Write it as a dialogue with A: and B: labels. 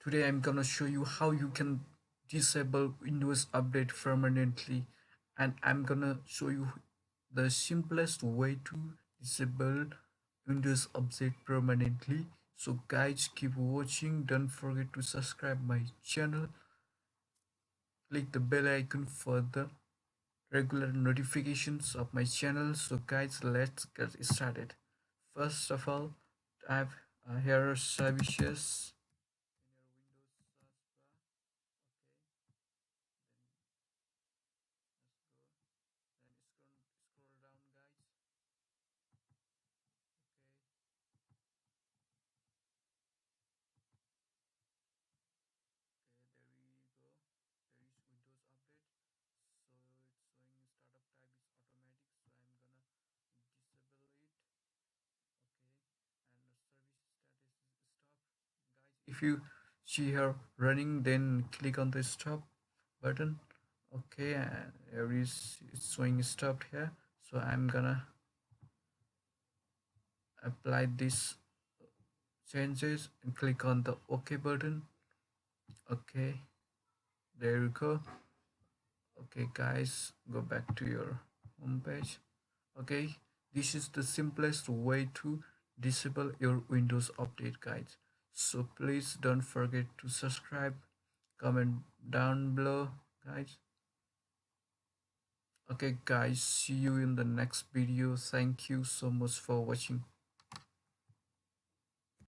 A: Today I'm gonna show you how you can disable Windows Update permanently, and I'm gonna show you the simplest way to disable Windows Update permanently. So guys, keep watching. Don't forget to subscribe my channel. Click the bell icon for the regular notifications of my channel. So guys, let's get started. First of all, I have here services in your Windows search bar. Okay, then let's go. Then scroll down, guys. Okay, okay, there we go. There is Windows Update. So it's showing startup type is automatic. So I'm gonna disable it. Okay, and the service status is stop, guys. If you see here running, then click on the stop button. Okay, and there is it's showing stopped here. So I'm gonna apply this changes and click on the OK button. Okay, there you go. Okay guys, go back to your home page. Okay, this is the simplest way to disable your Windows Update, guys. So please don't forget to subscribe, comment down below, guys. Okay guys, see you in the next video. Thank you so much for watching.